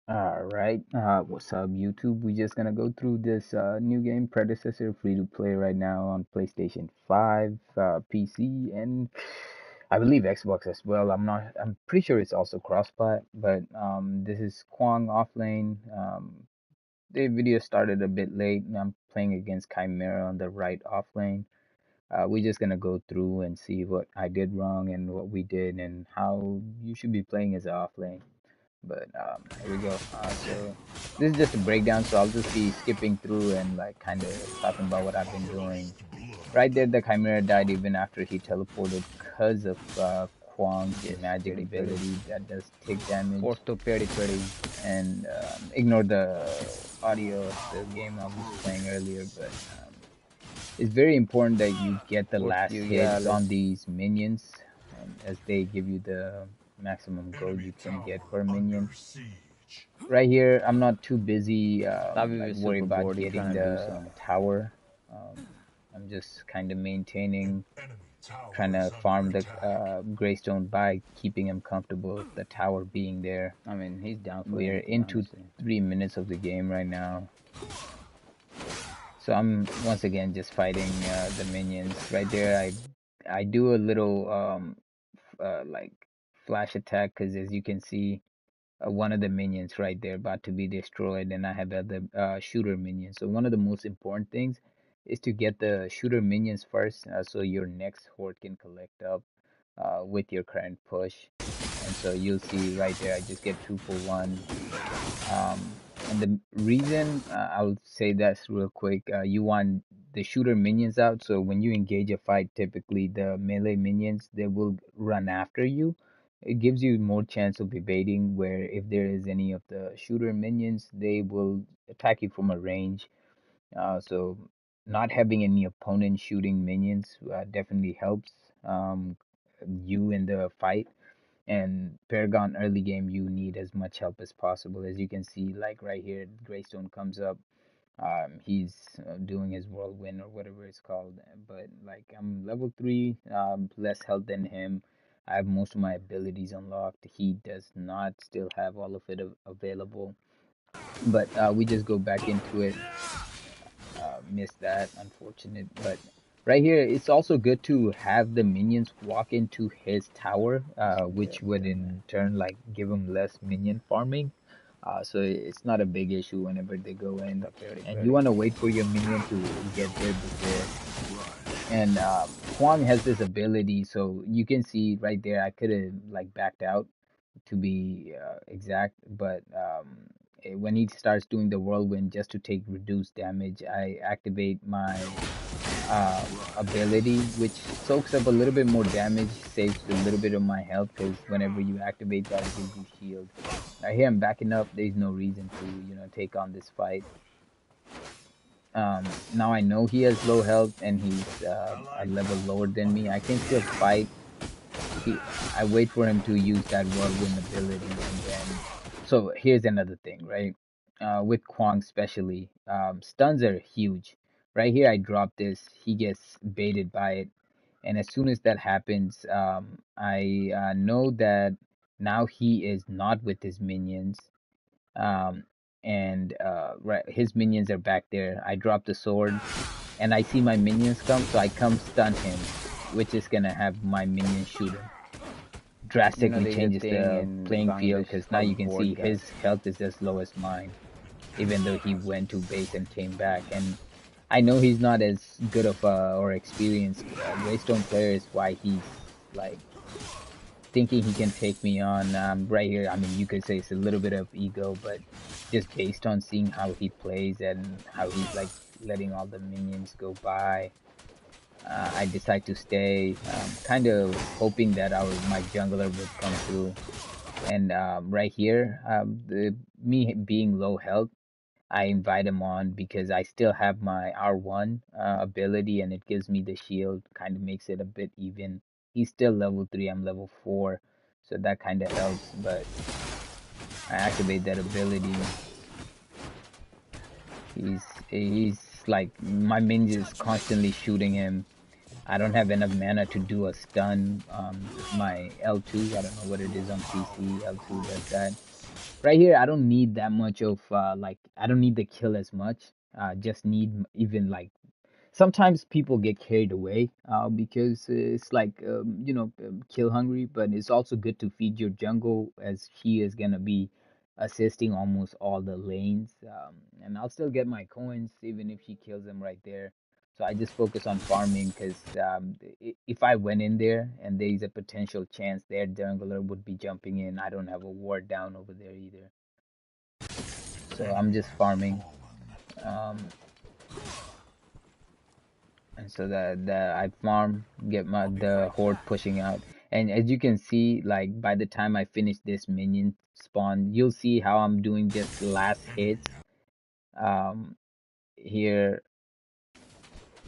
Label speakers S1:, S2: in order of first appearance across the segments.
S1: All right. What's up, YouTube? We're just gonna go through this new game, Predecessor, free to play right now on PlayStation 5, PC, and I believe Xbox as well. I'm pretty sure it's also cross-plat, but this is Kwang Offlane. The video started a bit late, and I'm playing against Chimera on the right offlane. We're just gonna go through and see what I did wrong and what we did, and how you should be playing as an offlane. But here we go. So this is just a breakdown, so I'll just be skipping through and like kind of talking about what I've been doing. Right there, the Chimera died even after he teleported because of Kwang's
S2: Yes,
S1: magic
S2: pretty pretty.
S1: ability that does take damage.
S2: Porto pretty pretty.
S1: And ignore the audio of the game I was playing earlier, but it's very important that you get the
S2: What
S1: last
S2: you yeah,
S1: hits
S2: let's
S1: on these minions, as they give you the maximum gold you can get per minion. Right here, I'm not too busy
S2: Tavi
S1: like
S2: was
S1: worry
S2: super
S1: about
S2: bored, he
S1: getting
S2: trying to do
S1: the
S2: some
S1: tower. I'm just kind of maintaining, trying to farm the Greystone by keeping him comfortable with the tower being there.
S2: I mean he's down for
S1: We're
S2: anything
S1: into
S2: honestly.
S1: 3 minutes of the game right now. So I'm once again just fighting the minions. Right there, I do a little like flash attack because as you can see, one of the minions right there about to be destroyed, and I have other shooter minions. So one of the most important things is to get the shooter minions first, so your next horde can collect up with your current push. And so you'll see right there, I just get 2 for 1. And the reason I'll say this real quick, you want the shooter minions out. So when you engage a fight, typically the melee minions, they will run after you. It gives you more chance of evading, where if there is any of the shooter minions, they will attack you from a range. So not having any opponent shooting minions definitely helps you in the fight. And Paragon early game, you need as much help as possible. As you can see, like right here, Greystone comes up. He's doing his whirlwind or whatever it's called. But like I'm level 3, less health than him. I have most of my abilities unlocked. He does not still have all of it available. But we just go back into it. Missed that, unfortunate. But right here, it's also good to have the minions walk into his tower,
S2: Yeah,
S1: which would
S2: yeah man.
S1: in turn like give him less minion farming. So it's not a big issue whenever they go in,
S2: Porto pretty
S1: and you
S2: pretty.
S1: want to wait for your minion to get there before. And Kwang has this ability, so you can see right there. I could have like backed out to be exact, but when he starts doing the whirlwind just to take reduced damage, I activate my ability, which soaks up a little bit more damage, saves a little bit of my health, because whenever you activate that, it gives you shield. Now here I'm backing up. There's no reason to, take on this fight. Now I know he has low health and he's a level lower than me. I can still fight. I wait for him to use that whirlwind ability, and then so here's another thing, right? With Kwang especially, stuns are huge. Right here, I drop this, he gets baited by it, and as soon as that happens, I know that now he is not with his minions, um, and right, his minions are back there. I drop the sword, and I see my minions come, so I come stun him, which is gonna have my minions shoot him.
S2: You know
S1: Drastically
S2: there's a
S1: changes
S2: thing
S1: the
S2: in
S1: playing field
S2: Bangladesh
S1: because now you
S2: called
S1: can see
S2: board guard.
S1: his health is as low as mine, even though he went to base and came back. And I know he's not as good of a or experienced Greystone player, is why he's like thinking he can take me on right here. I mean, you could say it's a little bit of ego, but just based on seeing how he plays and how he's like letting all the minions go by, I decide to stay, kind of hoping that my jungler would come through. And right here, me being low health, I invite him on because I still have my R1 ability, and it gives me the shield, kind of makes it a bit even. He's still level 3, I'm level 4, so that kind of helps. But I activate that ability. He's like my minion is constantly shooting him. I don't have enough mana to do a stun. My L2, I don't know what it is on PC. L2 does that. Right here, I don't need that much of like I don't need the kill as much. Just need even like sometimes people get carried away because it's like kill hungry, but it's also good to feed your jungle as he is gonna be assisting almost all the lanes, and I'll still get my coins even if she kills them right there. So I just focus on farming because if I went in there and there's a potential chance their jungler would be jumping in, I don't have a ward down over there either. So I'm just farming. Um, and so that I farm, get my the horde pushing out. And as you can see, like by the time I finish this minion spawn, you'll see how I'm doing just last hits. Um, here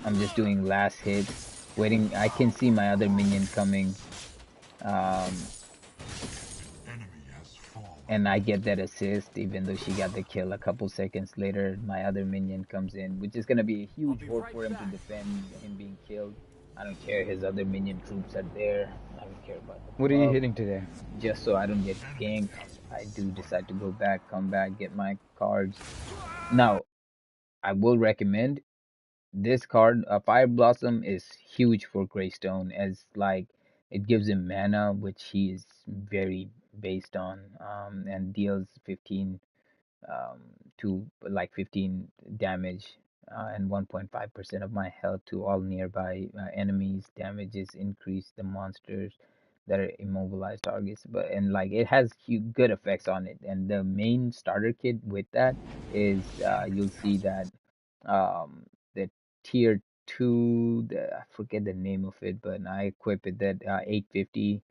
S1: I'm just doing last hits, waiting. I can see my other minion coming. Um, and I get that assist, even though she got the kill a couple seconds later. My other minion comes in, which is going to be a huge horde for him to defend him being killed. I don't care. His other minion troops are there. I don't care about the
S2: What are you
S1: buff.
S2: hitting today?
S1: Just so I don't get ganked, I do decide to go back, come back, get my cards. Now, I will recommend this card, Fire Blossom, is huge for Greystone as like it gives him mana, which he is very based on, and deals 15 um, to like 15 damage and 1.5% of my health to all nearby enemies. Damages increase the monsters that are immobilized targets, but and like it has good effects on it. And the main starter kit with that is you'll see that the tier two, I forget the name of it, but I equip it that 850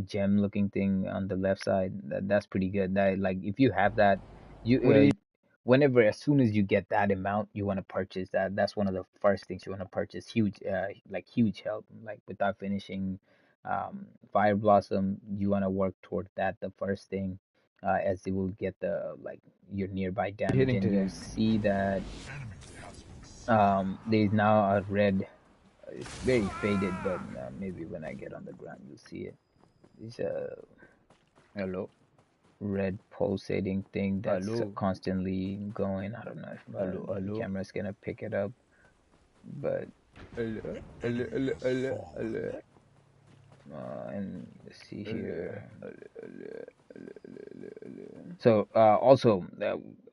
S1: gem looking thing on the left side. That's pretty good. That like if you have that, you
S2: What are you
S1: whenever as soon as you get that amount, you want to purchase that. That's one of the first things you want to purchase. Huge, like huge help. Like without finishing Fire Blossom, you want to work toward that the first thing, as it will get the like your nearby damage,
S2: hitting
S1: and
S2: today?
S1: you'll see that there's now a red. It's very faded, but maybe when I get on the ground, you'll see it. It's a
S2: Hello,
S1: red pulsating thing that's
S2: hello,
S1: constantly going. I don't know if
S2: hello,
S1: the
S2: hello,
S1: camera's gonna pick it up, but
S2: hello, hello, hello, hello, hello,
S1: and let's see
S2: hello,
S1: here.
S2: hello,
S1: So also,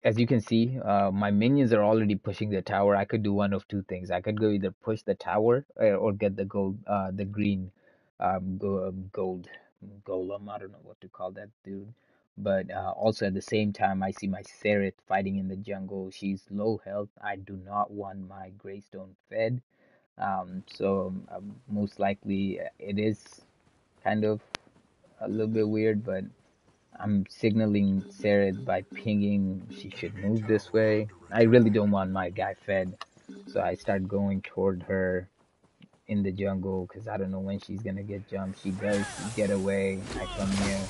S1: as you can see, my minions are already pushing the tower. I could do one of two things. I could go either push the tower or get the gold, the green, gold golem. I don't know what to call that dude. But also at the same time, I see my Sereth fighting in the jungle. She's low health. I do not want my Greystone fed. So most likely it is kind of a little bit weird, but I'm signaling Sarah by pinging she should move this way. I really don't want my guy fed, so I start going toward her in the jungle because I don't know when she's gonna get jumped. She does get away. I come here.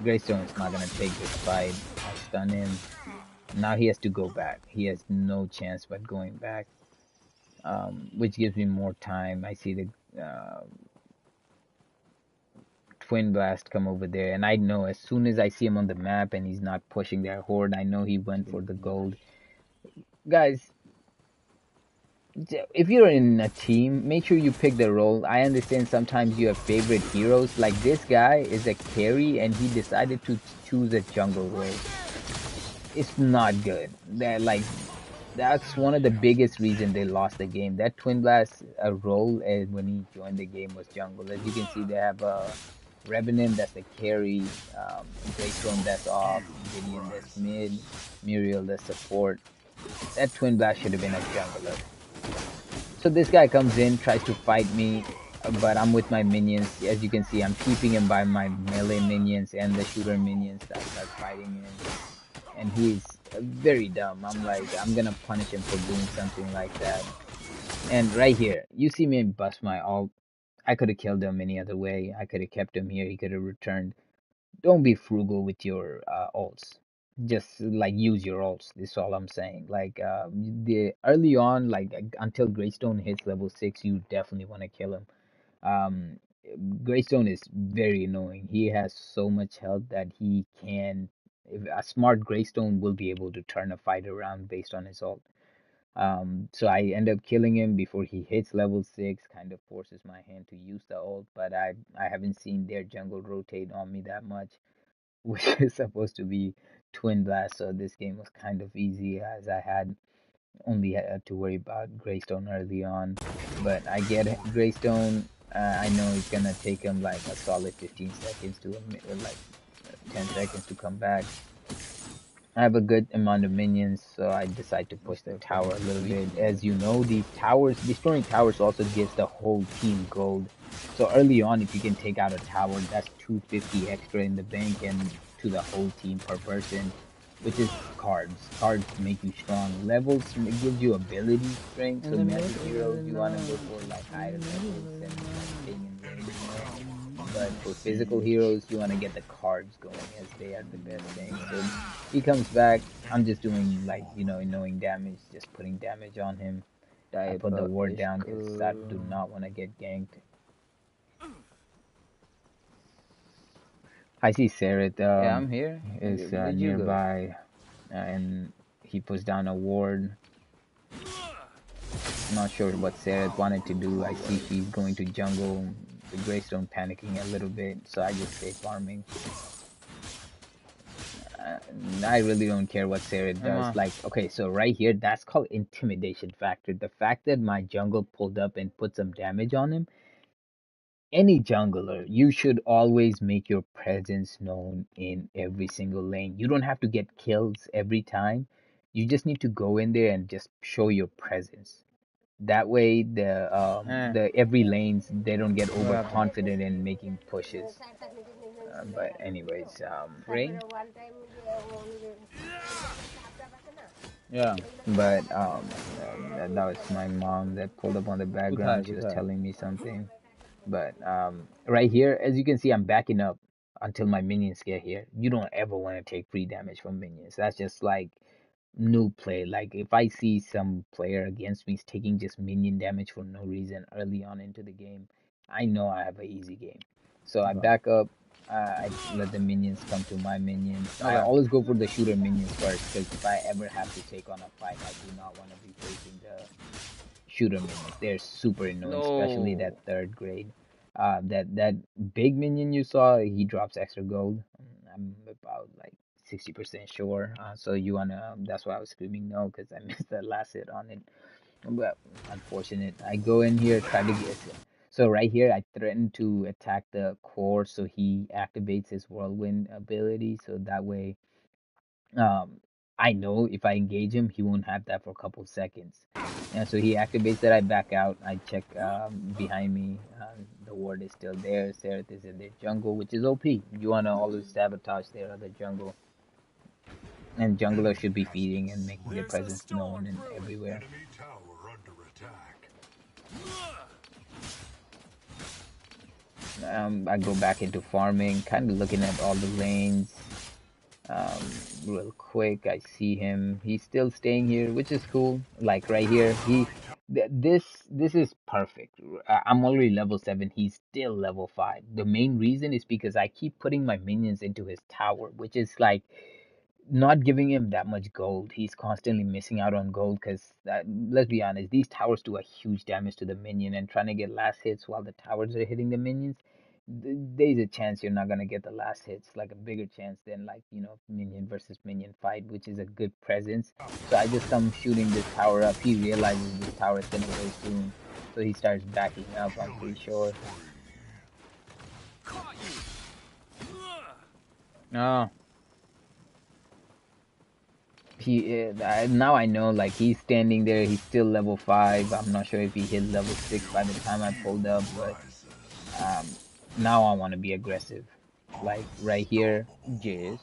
S1: Greystone is not gonna take this fight. I stun him. Now he has to go back. He has no chance but going back, which gives me more time. I see the Twin Blast come over there, and I know as soon as I see him on the map and he's not pushing their horde, I know he went for the gold. Guys, if you're in a team, make sure you pick the role. I understand sometimes you have favorite heroes. Like this guy is a carry, and he decided to choose a jungle role. It's not good. That like that's one of the biggest reason they lost the game. That Twin Blast role when he joined the game was jungle. As you can see, they have a Revenant that's the carry, Greystone that's off, Gideon that's mid, Muriel that's support. That Twin Blast should have been a jungler. So this guy comes in, tries to fight me, but I'm with my minions. As you can see, I'm keeping him by my melee minions and the shooter minions. I start fighting him, and he's very dumb. I'm like, I'm gonna punish him for doing something like that. And right here, you see me bust my ult. I could have killed him any other way. I could have kept him here. He could have returned. Don't be frugal with your ults. Just like use your ults. This is all I'm saying. Like the early on, like until Greystone hits level 6, you definitely want to kill him. Um, Greystone is very annoying. He has so much health that he can if a smart Greystone will be able to turn a fight around based on his ult. So I end up killing him before he hits level 6, kind of forces my hand to use the ult, but I haven't seen their jungle rotate on me that much, which is supposed to be Twin Blast, so this game was kind of easy as I had only had to worry about Greystone early on. But I get Greystone, I know it's gonna take him like a solid 15 seconds to like 10 seconds to come back. I have a good amount of minions, so I decide to push the
S2: Mr.
S1: tower a little bit.
S2: Completionist.
S1: As you know, these towers, destroying towers also gives the whole team gold. So early on, if you can take out a tower, that's 250 extra in the bank and to the whole team per person, which is cards. Cards make you strong. Levels it gives you ability strength. So magic heroes, you want to go for like higher levels and like staying in range more. But for physical heroes, you want to get the cards going as they are the best thing. So he comes back. I'm just doing like, annoying damage, just putting damage on him. I put the
S2: Type
S1: ward down because I
S2: issue.
S1: do not want to get ganked. I see Seret
S2: Yeah, I'm here.
S1: is
S2: Where did you go?
S1: nearby, and he puts down a ward. Not sure what Seret wanted to do. I see she's going to jungle. The Greystone panicking a little bit, so I just stay farming. Uh, I really don't care what Sarah
S2: I'm
S1: does. Like, okay, so right here, that's called intimidation factor. The fact that my jungle pulled up and put some damage on him, any jungler, you should always make your presence known in every single lane. You don't have to get kills every time. You just need to go in there and just show your presence. That way,
S2: eh,
S1: the every lanes they don't get
S2: what happened?
S1: overconfident in making pushes. But anyways,
S2: Ring? Yeah.
S1: that was my mom that pulled up on the
S2: Kuthai,
S1: background. She was
S2: kuthai.
S1: telling me something. But right here, as you can see, I'm backing up until my minions get here. You don't ever want to take free damage from minions. That's just like new play. Like if I see some player against me is taking just minion damage for no reason early on into the game, I know I have an easy game. So I
S2: Okay.
S1: back up. I let the minions come to my minions. I
S2: Okay.
S1: always go for the shooter minions first because if I ever have to take on a fight, I do not want to be facing the shooter minions. They're super annoying, especially that
S2: No.
S1: third grade. That big minion you saw, he drops extra gold. I'm about like 60% sure. So you wanna? That's why I was screaming no because I missed that last hit on it. But unfortunate. I go in here, try to get. So right here, I threaten to attack the core, so he activates his whirlwind ability. So that way, um, I know if I engage him, he won't have that for a couple seconds. And so he activates that. I back out. I check behind me. The ward is still there. Sereth is in their jungle, which is OP. You want to always sabotage their other jungle. And jungler should be feeding and making their presence known and everywhere. I go back into farming, kind of looking at all the lanes. Real quick, I see him. He's still staying here, which is cool. Like right here, this is perfect. I'm already level 7. He's still level 5. The main reason is because I keep putting my minions into his tower, which is like not giving him that much gold. He's constantly missing out on gold because let's be honest, these towers do a huge damage to the minion, and trying to get last hits while the towers are hitting the minions, there's a chance you're not gonna get the last hits, like a bigger chance than like minion versus minion fight, which is a good presence. So I just come shooting this tower up. He realizes this tower is gonna go soon, so he starts backing up. I'm pretty sure.
S2: No.
S1: Now I know like he's standing there. He's still level 5. I'm not sure if he hit level 6 by the time I pulled up, but um, now I want to be aggressive. Like right here,
S2: Yes.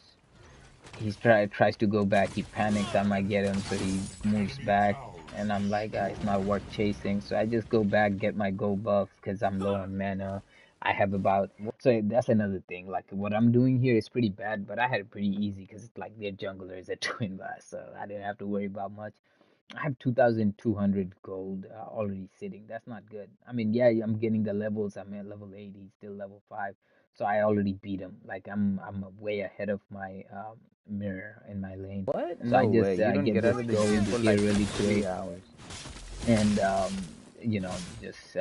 S1: tries to go back. He panics. I might get him, so he moves back, and I'm like, it's not worth chasing. So I just go back, get my gold buff because I'm low on mana. I have about so that's another thing. Like what I'm doing here is pretty bad, but I had it pretty easy because it's like their jungler is a twin blast, so I didn't have to worry about much. I have 2,200 gold already sitting. That's not good. I mean, yeah, I'm getting the levels. I'm at level 8. He's still level 5. So I already beat him. Like I'm way ahead of my mirror in my lane.
S2: What?
S1: So I
S2: No way.
S1: just
S2: You don't
S1: get
S2: get out
S1: this
S2: of the
S1: gold
S2: game for
S1: here
S2: like
S1: really
S2: 3
S1: quick,
S2: hours.
S1: and just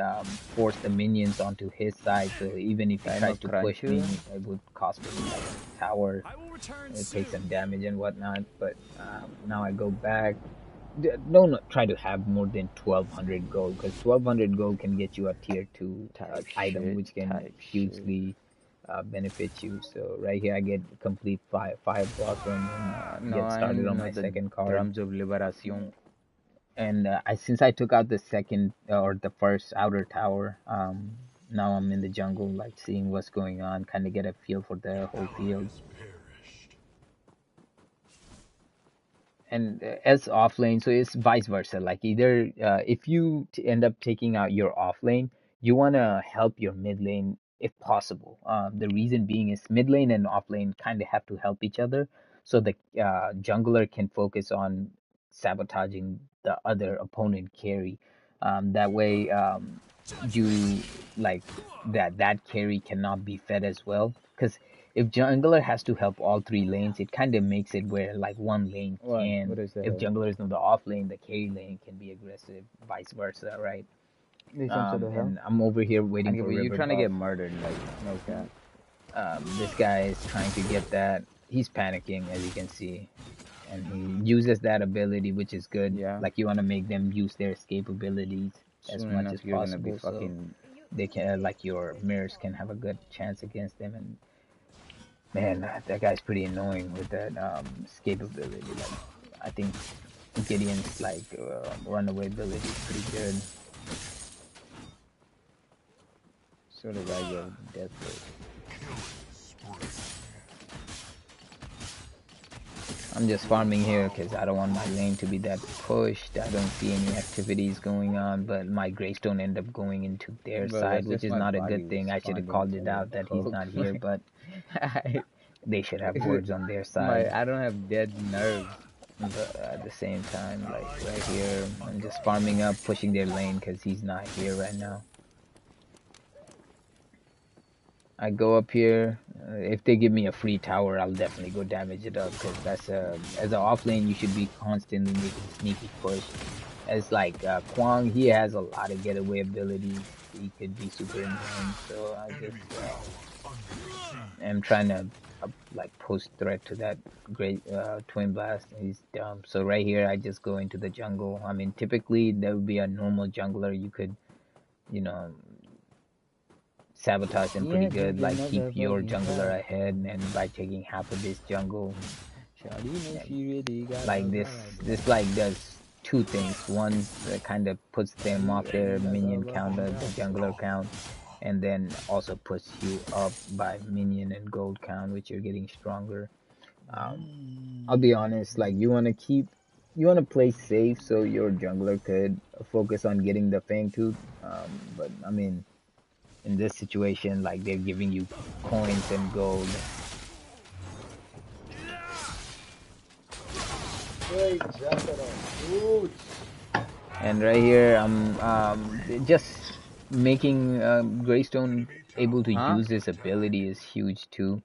S1: force the minions onto his side. So even if he
S2: Time
S1: tries
S2: of
S1: to push me,
S2: crunch.
S1: it would cost me like tower, take some damage and whatnot. But now I go back. Don't try to have more than 1200 gold, because 1200 gold can get you a tier 2
S2: Type
S1: item,
S2: shit.
S1: which can
S2: Type shit.
S1: hugely benefit you. So right here I get complete fire blossom and
S2: No,
S1: get
S2: I
S1: started
S2: need
S1: on my
S2: not the
S1: second card.
S2: drums of liberation.
S1: And since I took out the second or the first outer tower, now I'm in the jungle, like seeing what's going on, kind of get a feel for the whole field. And as off lane, so it's vice versa. Like either if you end up taking out your off lane, you want to help your mid lane if possible. The reason being is mid lane and off lane kind of have to help each other, so the jungler can focus on sabotaging the other opponent carry. That way, you like that carry cannot be fed as well. Because if jungler has to help all three lanes, it kind of makes it where like one lane
S2: What?
S1: can,
S2: What is the
S1: if
S2: hell?
S1: jungler is on the off lane, the carry lane can be aggressive, vice versa, right?
S2: Listen to the hell?
S1: And I'm over here waiting
S2: And
S1: for
S2: you
S1: river
S2: trying to
S1: buff.
S2: get murdered, like, no cap.
S1: This guy is trying to get that. He's panicking, as you can see, and he uses that ability, which is good.
S2: Yeah.
S1: Like you want to make them use their escape abilities as
S2: Soon
S1: much as
S2: enough, you're gonna be
S1: possible, so
S2: fucking.
S1: they can, like your mirrors can have a good chance against them. And man, that guy's pretty annoying with that escape ability. Like I think Gideon's like runaway ability is pretty good.
S2: Sort of like your death rate.
S1: I'm just farming here because I don't want my lane to be that pushed. I don't see any activities going on, but my Greystone end up going into their
S2: Bro,
S1: side,
S2: that's
S1: which
S2: just
S1: is
S2: my
S1: not a
S2: body
S1: good thing. I should have
S2: responding
S1: called it
S2: to
S1: out that he's
S2: coke.
S1: not here, but they should have words on their
S2: My,
S1: side.
S2: I don't have dead nerves.
S1: But at the same time, like right here, I'm just farming up, pushing their lane because he's not here right now. I go up here. If they give me a free tower, I'll definitely go damage it up, because that's as an off lane, you should be constantly making sneaky push. As like Kwang, he has a lot of getaway abilities. He could be super annoying. So I just am trying to like post threat to that great twin blast. He's dumb. So right here, I just go into the jungle. I mean, typically there would be a normal jungler. You could, you know, sabotage them pretty
S2: Yeah,
S1: good,
S2: Ginger,
S1: like keep
S2: another
S1: your
S2: fucking
S1: jungler
S2: try.
S1: ahead, and by taking half of this jungle,
S2: Shawty know
S1: and
S2: she really got
S1: like
S2: a
S1: this
S2: vibe.
S1: like does two things. One, kind of puts them
S2: She
S1: off their
S2: really got a
S1: minion counter, the
S2: vibe.
S1: jungler count, and then also puts you up by minion and gold count, which you're getting stronger. I'll be honest, like you want to play safe so your jungler could focus on getting the Fang Tooth. But I mean, in this situation, like they're giving you coins and gold. And right here, I'm just making Greystone able to
S2: Huh?
S1: use his ability is huge too.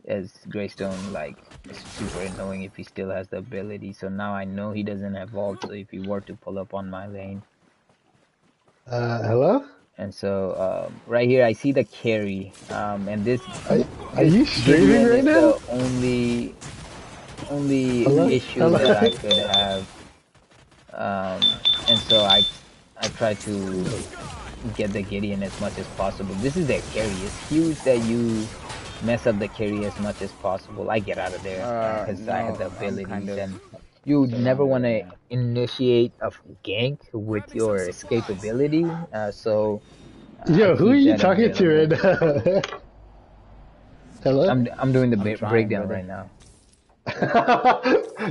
S1: As Greystone, like, is super annoying if he still has the ability. So now I know he doesn't have ult. So if he were to pull up on my lane,
S3: Hello?
S1: and so right here I see the carry. And
S3: Are
S1: this
S3: you streaming
S1: Gideon
S3: right
S1: is
S3: now?
S1: the only
S3: Hello?
S1: issue
S3: Hello?
S1: that I could have. And so I try to get the Gideon as much as possible. This is their carry. It's huge that you mess up the carry as much as possible. I get out of there because I had
S2: No,
S1: the
S2: I'm kind
S1: abilities,
S2: of
S1: and you never
S2: surrounded
S1: want
S2: right
S1: to
S2: now.
S1: initiate a gank with your escape ability. So I
S3: Yo, who are
S1: keep
S3: you
S1: that
S3: talking to right
S1: available.
S3: now? Hello?
S1: I'm doing the
S2: I'm trying,
S1: breakdown
S2: brother.
S1: right now.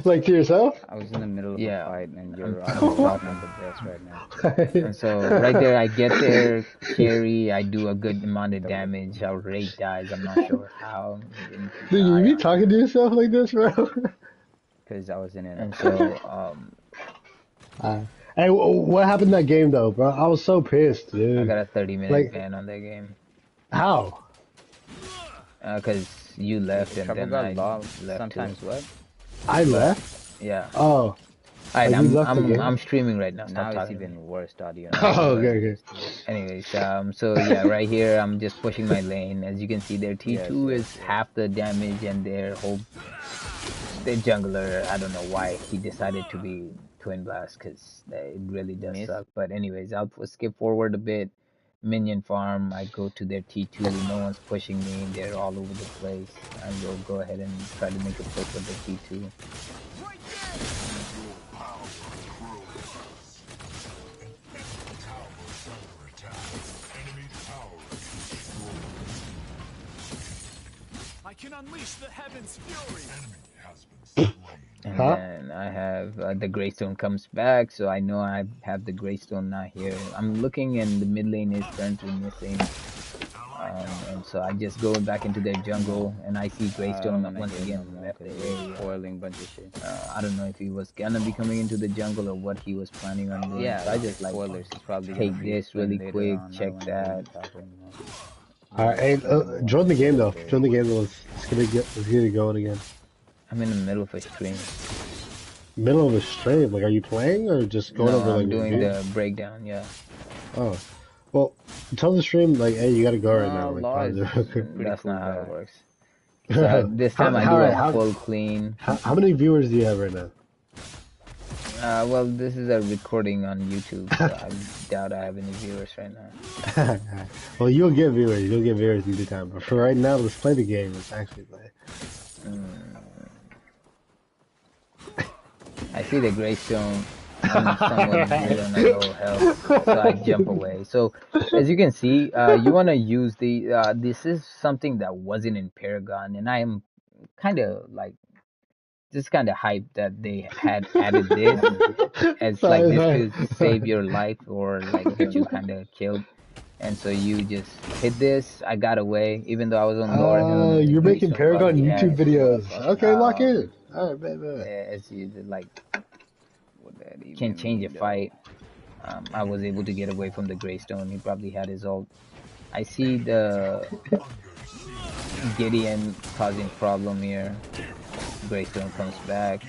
S3: Like to yourself?
S2: I was in the middle of a
S1: Yeah,
S2: fight and
S1: I'm
S2: you're
S1: I'm
S2: arguing with
S1: talking.
S2: another boss right now.
S1: And so right there, I get their carry. I do a good amount of
S2: The fuck?
S1: damage. Our rate dies. I'm not sure how he didn't
S3: Dude, you
S1: die
S3: be
S1: on
S3: talking to
S1: me.
S3: yourself like this, bro?
S2: Because I was in an
S1: And
S2: fight.
S1: so
S3: Uh, hey, what happened in that game though, bro? I was so pissed,
S1: I
S3: dude.
S1: got a 30-minute
S3: Like,
S1: ban on that game.
S3: how?
S1: Because you left and
S2: Trouble
S1: then
S2: got
S1: I
S2: logged.
S1: left too.
S2: Sometimes what?
S3: I
S1: But
S3: left?
S1: yeah.
S3: Oh,
S1: Alright,
S3: you left the
S1: I'm
S3: game?
S1: streaming right now. Stop
S2: Now it's
S1: talking to me.
S2: even worse audio now.
S3: Oh,
S1: But
S3: okay, okay.
S1: anyways, so yeah, right here I'm just pushing my lane. As you can see, their
S2: Yes,
S1: T2
S2: yes,
S1: is
S2: yes.
S1: half the damage, and their jungler. I don't know why he decided to be Twin Blast, because it really does
S2: Miss.
S1: suck. But anyways, I'll skip forward a bit. Minion farm. I go to their T2. No one's pushing me. They're all over the place. I will go ahead and try to make a push for the T2.
S4: I can unleash the heavens' fury.
S1: And
S3: Huh?
S1: then I have the Greystone comes back, so I know I have the Greystone now here. I'm looking, and the mid lane is currently missing. And so I just go back into their jungle, and I see
S2: I don't
S1: Greystone
S2: want to
S1: once
S2: hear no
S1: again
S2: more
S1: left the
S2: because you're
S1: area.
S2: spoiling bunch of shit.
S1: I don't know if he was gonna be coming into the jungle or what he was planning on doing.
S2: Yeah,
S1: So I
S2: it's
S1: just
S2: just
S1: like
S2: spoilers. It's probably gonna
S1: take
S2: be
S1: this really
S2: explained later
S1: quick,
S2: on. I
S1: check
S2: don't want to hear you
S1: that.
S2: talk anymore.
S3: Alright,
S2: Just
S3: hey,
S2: explain more
S3: join the game though.
S2: later.
S3: Join the game though. Let's get it going again.
S1: I'm in the middle of a stream.
S3: Middle of a stream. Like, are you playing or just going
S1: No,
S3: over like
S1: I'm doing
S3: reviews?
S1: the breakdown. Yeah,
S3: Oh, well, tell the stream like, hey, you gotta go right now. Like,
S2: Law
S3: pause
S2: is
S3: it.
S2: pretty
S1: that's
S2: cool
S1: not how it
S2: guy.
S1: works. So this time I do a full clean.
S3: How many viewers do you have right now?
S1: Well, this is a recording on YouTube, so I doubt I have any viewers right now.
S3: Well, you'll get viewers. You'll get viewers in due time. But for right now, let's play the game. Let's actually play.
S1: I see the Greystone. I'm somewhat good on a low health, so I jump away. So as you can see, you want to use the, this is something that wasn't in Paragon, and I am kind of like, just kind of hyped that they had added this, as like
S3: Sorry,
S1: this
S3: sorry.
S1: could save your life or like get you kind of killed. And so you just hit this. I got away, even though I was on lower health, and the
S3: You're making
S1: Greystone
S3: Paragon
S1: probably
S3: YouTube
S1: had,
S3: videos. Okay, lock
S1: um,
S3: in. All right, bet.
S1: as you like
S2: What that
S1: can
S2: even
S1: change a
S2: mean though?
S1: fight. I was able to get away from the Greystone. He probably had his ult. I see the Gideon causing problem here. Greystone comes back.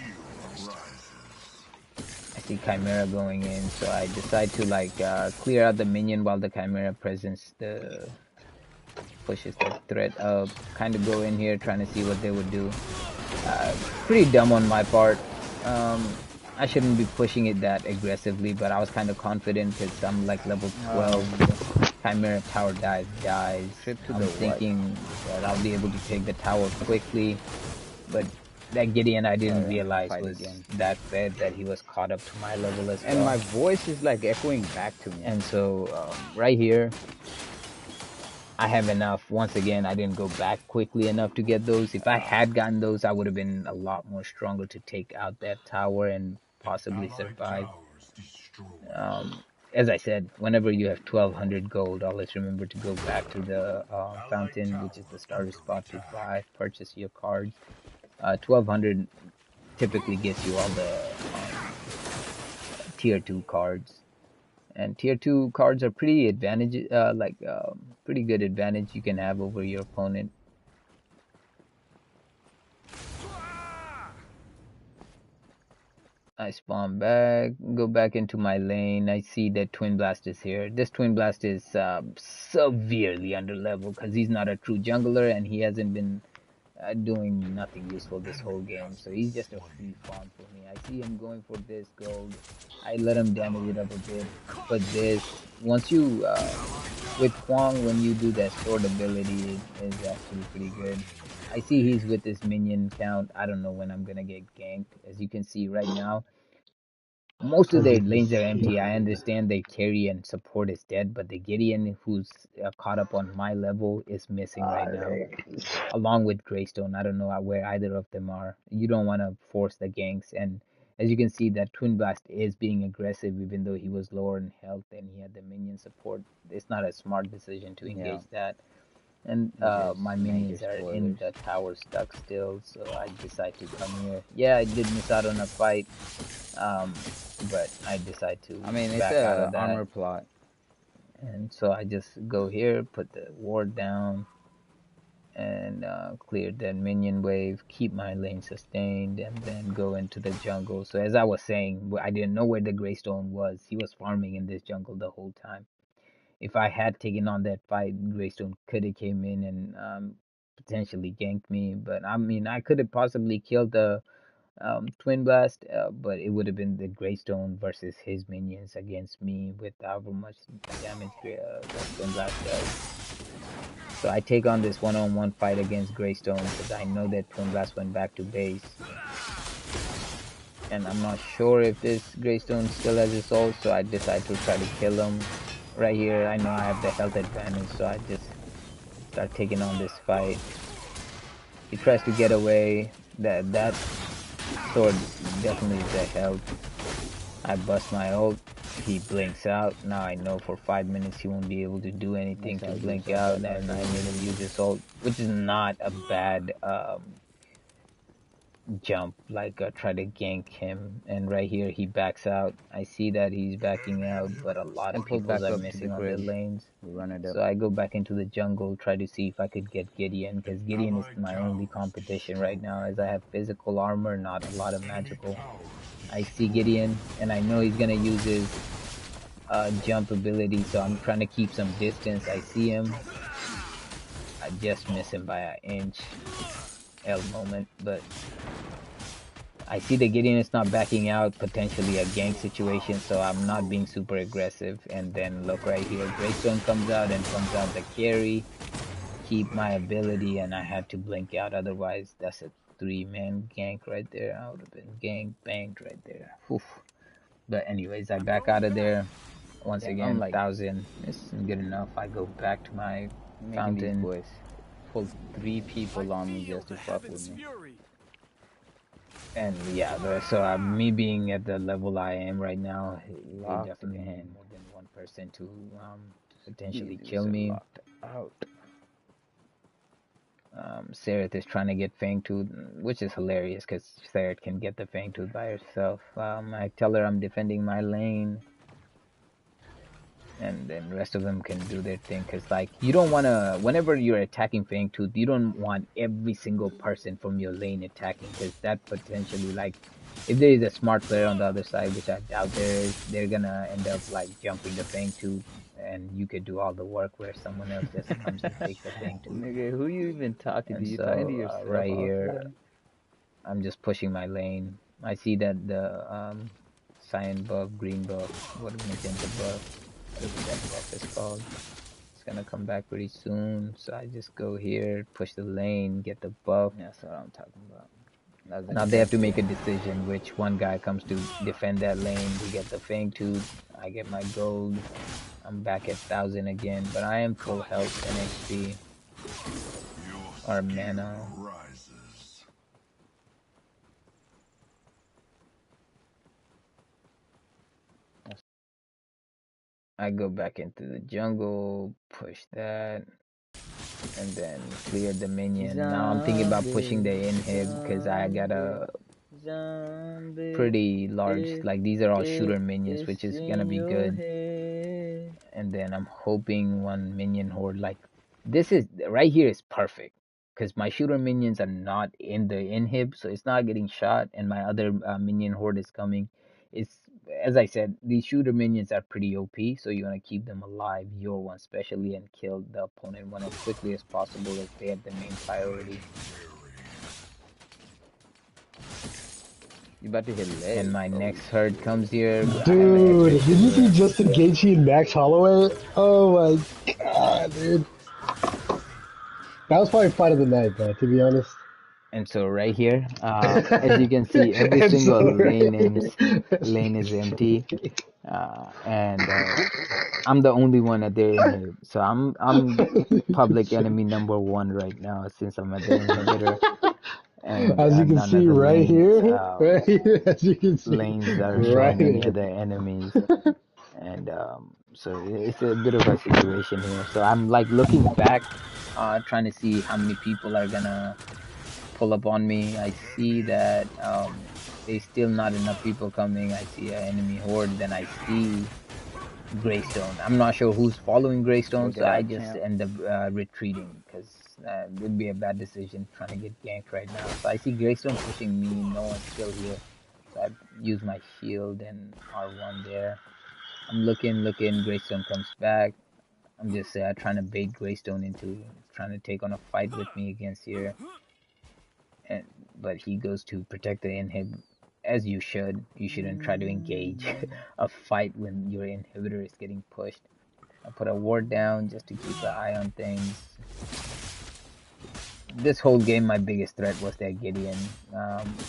S1: I see Chimera going in, so I decide to like clear out the minion while the Chimera presents pushes the threat up. Kind of go in here trying to see what they would do. Pretty dumb on my part. I shouldn't be pushing it that aggressively, but I was kind of confident because I'm like level 12. Chimera tower dies.
S2: Trip to
S1: I'm
S2: the
S1: thinking that I'll be able to take the tower quickly, but that Gideon I didn't realize was that fed, that he was caught up to my level as well.
S2: And my voice is like echoing back to me.
S1: And so right here, I have enough. Once again, I didn't go back quickly enough to get those. If I had gotten those, I would have been a lot more stronger to take out that tower and possibly survive. As I said, whenever you have 1200 gold, always remember to go back to the fountain, which is the starter spot, to purchase your cards. 1200 typically gets you all the tier 2 cards. And tier 2 cards are pretty pretty good advantage you can have over your opponent. I spawn back, go back into my lane. I see that Twin Blast is here. This Twin Blast is severely under level because he's not a true jungler, and he hasn't been doing nothing useful this whole game. So he's just a free farm for me. I see him going for this gold. I let him damage it up a bit. But this, once you, with Kwang, when you do that sword ability, it is actually pretty good. I see he's with this minion count. I don't know when I'm going to get ganked. As you can see right now, most of their lanes are empty. I understand they carry and support is dead, but the Gideon, who's caught up on my level, is missing right now, along with Greystone. I don't know where either of them are. You don't want to force the ganks, and as you can see, that Twin Blast is being aggressive, even though he was lower in health and he had the minion support. It's not a smart decision to engage that. And my minions are in the tower stuck still, so I decide to come here. Yeah, I did miss out on a fight, but I decide to back out of that.
S2: Armor plot.
S1: And so I just go here, put the ward down. and clear that minion wave, keep my lane sustained, and then go into the jungle. So as I was saying, I didn't know where the Greystone was. He was farming in this jungle the whole time. If I had taken on that fight, Greystone could have came in and potentially ganked me. But I mean, I could have possibly killed the Twin Blast, but it would have been the Greystone versus his minions against me with however much damage the Twin Blast does. So I take on this one-on-one fight against Greystone because I know that Twin Blast went back to base. And I'm not sure if this Greystone still has his ult, so I decide to try to kill him. Right here, I know I have the health advantage, so I just start taking on this fight. He tries to get away. That sword definitely is the health. I bust my ult. He blinks out. Now I know for 5 minutes he won't be able to do anything to blink out, and I made him use his ult, which is not a bad jump. Like try to gank him, and right here he backs out. I see that he's backing out, but a lot of people are missing on their lanes. So I go back into the jungle, try to see if I could get Gideon, because Gideon is my only competition right now, as I have physical armor, not a lot of magical. I see Gideon, and I know he's gonna use his jump ability, so I'm trying to keep some distance. I see him. I just miss him by an inch. L moment, but I see the Gideon is not backing out, potentially a gank situation, so I'm not being super aggressive. And then look right here, Greystone comes out and comes out the carry. Keep my ability, and I had to blink out, otherwise that's a 3-man gank right there. I would have been gang banged right there. Oof. But anyways, I back out of there. Once again, 1,000 isn't good enough. I go back to my fountain.
S2: These boys pull 3 people on me just to fuck with me.
S1: And yeah, so me being at the level I am right now, it definitely had more than one person to potentially kill me. Sereth is trying to get Fangtooth, which is hilarious because Sereth can get the Fangtooth by herself. I tell her I'm defending my lane, and then the rest of them can do their thing, because like you don't want to, whenever you're attacking Fangtooth, you don't want every single person from your lane attacking, because that potentially, like, if there is a smart player on the other side, which I doubt there is, they're gonna end up like jumping the Fangtooth, and you could do all the work where someone else just comes and takes the Fangtooth.
S2: Nigga, who you even talking to? You
S1: so,
S2: talking to yourself?
S1: Right here, I'm just pushing my lane. I see that the cyan buff, green buff, what magenta buff, whatever that buff is called, it's gonna come back pretty soon. So I just go here, push the lane, get the buff.
S2: That's what I'm talking about.
S1: Now they have to make a decision which one guy comes to defend that lane. We get the Fangtooth, I get my gold. I'm back at 1,000 again, but I am full health and XP or mana. I go back into the jungle, push that, and then clear the minion. Now I'm thinking about pushing the inhib because I got a pretty large, like these are all shooter minions, which is gonna be good. And then I'm hoping one minion horde, like this is right here is perfect because my shooter minions are not in the inhib, so it's not getting shot, and my other minion horde is coming. It's, as I said, these shooter minions are pretty OP, so you want to keep them alive, your one especially, and kill the opponent one as quickly as possible if they have the main priority.
S2: You about to hit leg.
S1: And my next herd comes here.
S3: Dude, did you see Justin Gaethje and Max Holloway? Oh my god, dude. That was probably fight of the night, bro, to be honest.
S1: And so right here, as you can see, every single lane is empty, and I'm the only one at their inhib. So I'm public enemy number 1 right now, since I'm at the inhibitor. And
S3: as you can see right here, as you can see,
S1: lanes are showing any of the enemies, and so it's a bit of a situation here. So I'm like looking back, trying to see how many people are gonna pull up on me. I see that there's still not enough people coming. I see an enemy horde, then I see Greystone. I'm not sure who's following Greystone, so I just end up retreating because It would be a bad decision trying to get ganked right now. So I see Greystone pushing me. No one's still here. So I use my shield and R1 there. I'm looking. Greystone comes back. I'm just trying to bait Greystone into trying to take on a fight with me against here. And but he goes to protect the inhib, as you should. You shouldn't try to engage a fight when your inhibitor is getting pushed. I put a ward down just to keep an eye on things. This whole game, my biggest threat was that Gideon,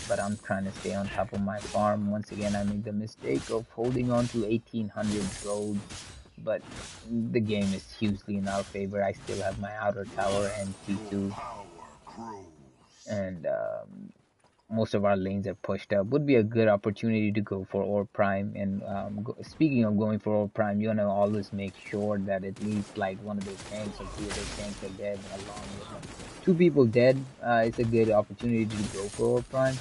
S1: but I'm trying to stay on top of my farm. Once again, I made the mistake of holding on to 1800 gold, but the game is hugely in our favor. I still have my outer tower and T2, and most of our lanes are pushed up. Would be a good opportunity to go for Ore Prime. And speaking of going for Ore Prime, you want to always make sure that at least like one of their tanks or two of their tanks are dead, along with like two people dead. It's a good opportunity to go for Ore Prime.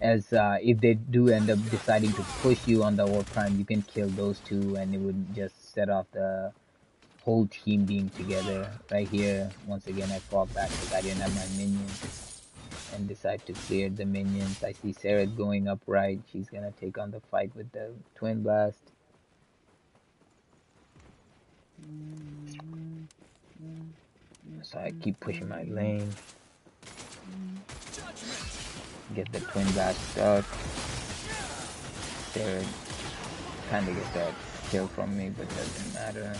S1: As if they do end up deciding to push you on the Ore Prime, you can kill those two, and it would just set off the whole team being together. Right here, once again, I fall back because I didn't have my minions and decide to clear the minions. I see Sarah going up right. She's gonna take on the fight with the Twin Blast. So I keep pushing my lane. Get the Twin Blast stuck. Sarah kinda gets that kill from me, but doesn't matter.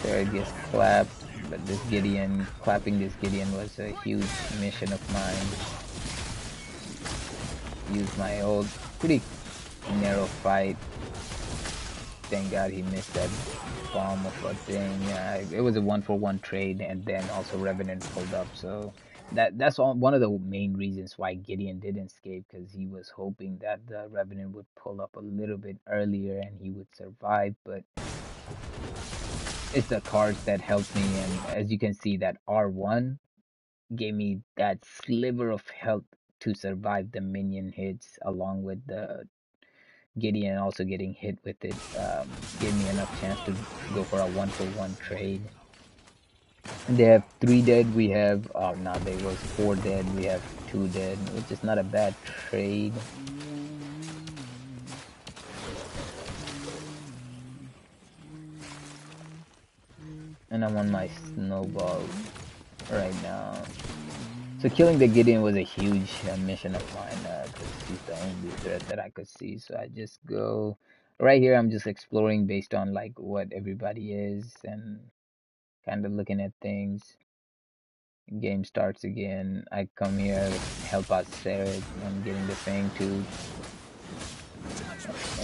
S1: Sarah gets clapped, but this Gideon, clapping this Gideon was a huge mission of mine. Use my old, pretty narrow fight. Thank God he missed that bomb of a thing. It was a 1-for-1 trade, and then also Revenant pulled up. So that's one of the main reasons why Gideon didn't escape, because he was hoping that the Revenant would pull up a little bit earlier and he would survive. But it's the cards that helped me, and as you can see, that R1 gave me that sliver of health to survive the minion hits, along with the Gideon also getting hit with it. Gave me enough chance to go for a 1-for-1 trade. And they have 3 dead. We have now there was 4 dead. We have 2 dead, which is not a bad trade. And I'm on my snowball right now. So killing the Gideon was a huge mission of mine, because he's the only threat that I could see. So I just go right here. I'm just exploring based on like what everybody is and kind of looking at things. Game starts again. I come here, help out Sarah on getting the Fang Tooth.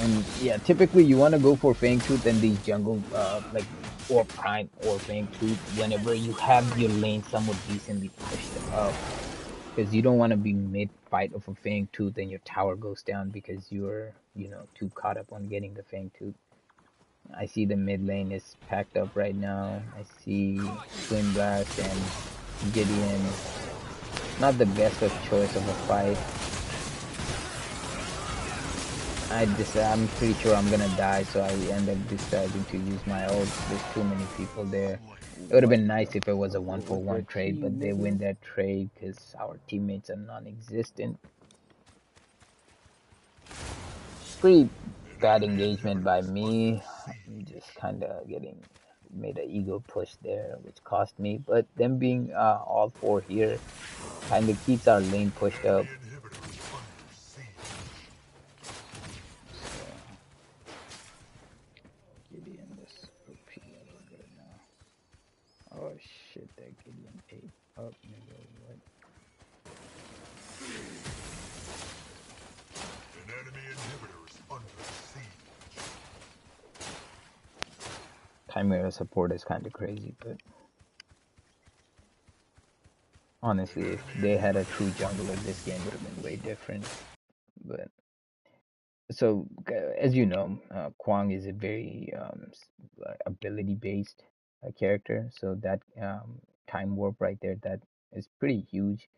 S1: And yeah, typically you want to go for Fang Tooth and these jungle, like, or Prime or Fang Tooth whenever you have your lane somewhat decently pushed up. Because you don't want to be mid-fight of a Fang Tooth and your tower goes down because you're, too caught up on getting the Fang Tooth. I see the mid lane is packed up right now. I see Twin Blast and Gideon. Not the best of choice of a fight. I'm pretty sure I'm gonna die, so I end up deciding to use my ult. There's too many people there. It would have been nice if it was a 1-for-1 trade, but they win that trade because our teammates are non-existent. Pretty bad engagement by me. I'm just kind of made an ego push there, which cost me. But them being all 4 here kind of keeps our lane pushed up. So Gideon this OP level right now. Oh shit, that Gideon ate up, nigga. What?
S5: An enemy inhibitor is under siege.
S1: Chimera support is kind of crazy, but honestly, if they had a true jungler, this game would have been way different. But so, as you know, Kwang is a very ability-based character. So that time warp right there, that is pretty huge,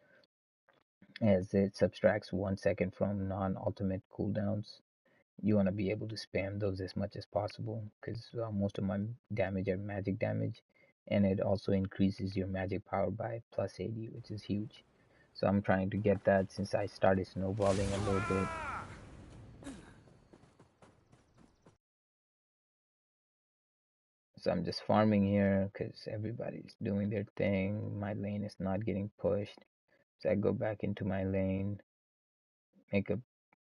S1: as it subtracts 1 second from non-ultimate cooldowns. you want to be able to spam those as much as possible because most of my damage are magic damage, and it also increases your magic power by plus 80, which is huge. So I'm trying to get that since I started snowballing a little bit. So I'm just farming here because everybody's doing their thing. My lane is not getting pushed. So I go back into my lane, make a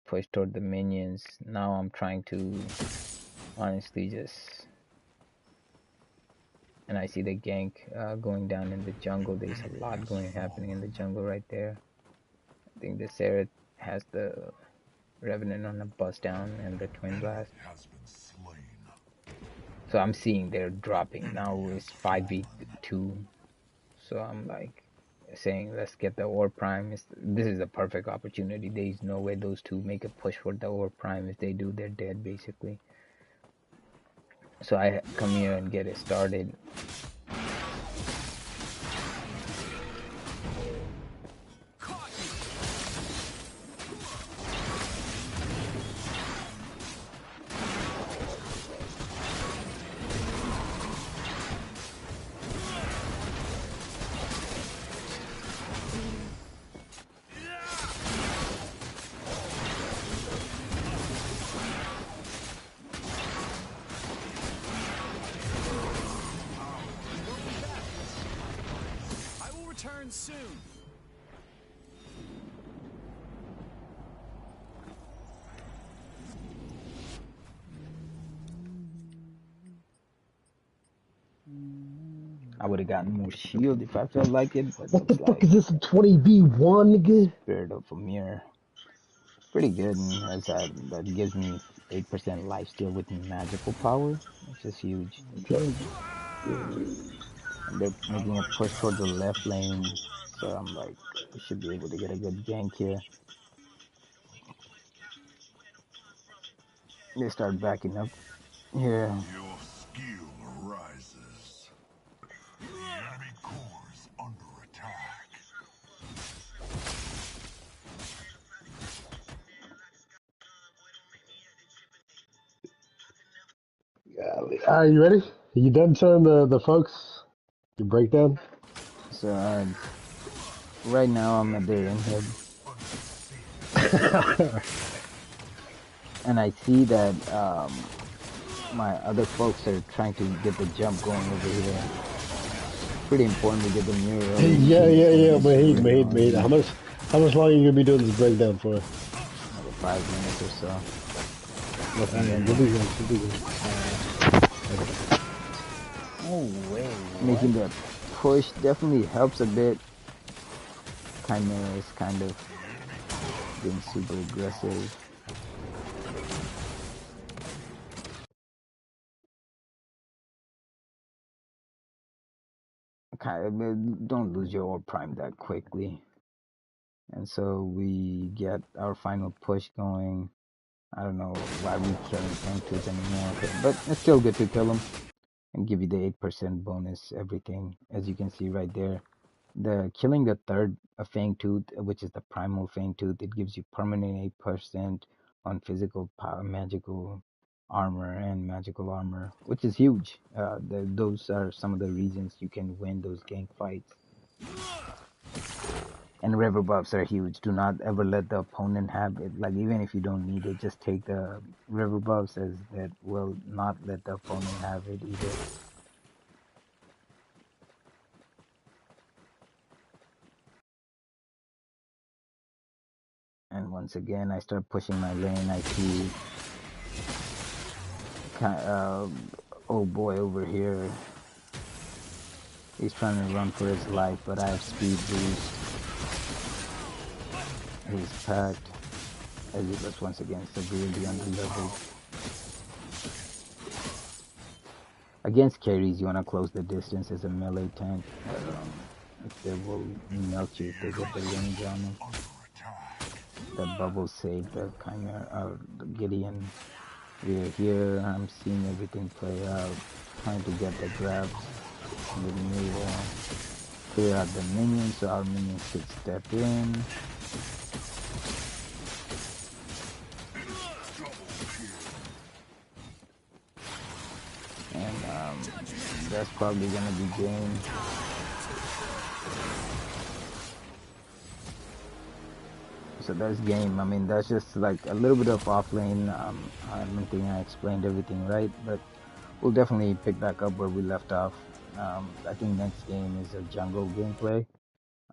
S1: push toward the minions. Now I'm trying to honestly just, and I see the gank going down in the jungle. There's a lot happening in the jungle right there. I think the Sarah has the Revenant on a bust down and the Twin Blast.
S5: Has been slain.
S1: So I'm seeing they're dropping. Now it's 5v2. So I'm like saying, let's get the Ore Prime. This is a perfect opportunity. There's no way those two make a push for the Ore Prime. If they do, they're dead basically. So I come here and get it started.
S4: Return soon.
S1: I would have gotten more shield if I felt like it, but
S3: What the
S1: looks
S3: fuck
S1: like
S3: is this, a 20v1, nigga?
S1: Spirit of Amir. Pretty good, and as that gives me 8% life steal with magical power, which is huge. And they're making a push toward the left lane, so I'm like, we should be able to get a good gank here. They start backing up here.
S5: Your skill rises. The enemy core is under attack.
S3: Are you ready? Are you done showing the folks your breakdown?
S1: So right now I'm at their in-head, and I see that my other folks are trying to get the jump going over here. Pretty important to get the mirror early.
S3: Yeah, Mahid. How much longer are you gonna be doing this breakdown for?
S1: Another 5 minutes or so.
S3: You'll be good.
S2: Oh wait,
S1: Making the push definitely helps a bit. Chimera is kind of being super aggressive. Don't lose your Orb Prime that quickly. And so we get our final push going. I don't know why we killing Fangtooth anymore, but it's still good to kill him and give you the 8% bonus everything. As you can see right there, the killing the third Fangtooth, which is the primal Fangtooth, it gives you permanent 8% on physical power, magical armor and magical armor, which is huge. Those are some of the reasons you can win those gank fights. And river buffs are huge. Do not ever let the opponent have it. Like, even if you don't need it, just take the river buffs, as that will not let the opponent have it either. And once again, I start pushing my lane. I see oh boy over here. He's trying to run for his life, but I have speed boost. He's packed. As he was once again severely under-leveled. Against carries, you want to close the distance as a melee tank. If they will melt you if they get the range on them. That bubble saved the Chimera, the Gideon. We're here. I'm seeing everything play out. Trying to get the grabs. Clear out the minions so our minions could step in. that's probably gonna be game. So that's game. I mean, that's just like a little bit of offlane. I don't think I explained everything right, but we'll definitely pick back up where we left off. I think next game is a jungle gameplay.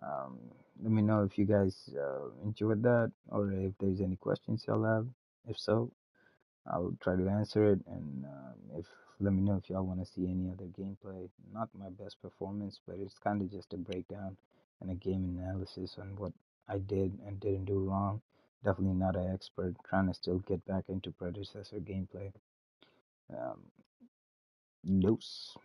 S1: Um, Let me know if you guys enjoyed that or if there's any questions y'all have. If so, I'll try to answer it. And if let me know if y'all want to see any other gameplay. Not my best performance, but it's kind of just a breakdown and a game analysis on what I did and didn't do wrong. Definitely not an expert. Trying to still get back into predecessor gameplay. Um, Dose.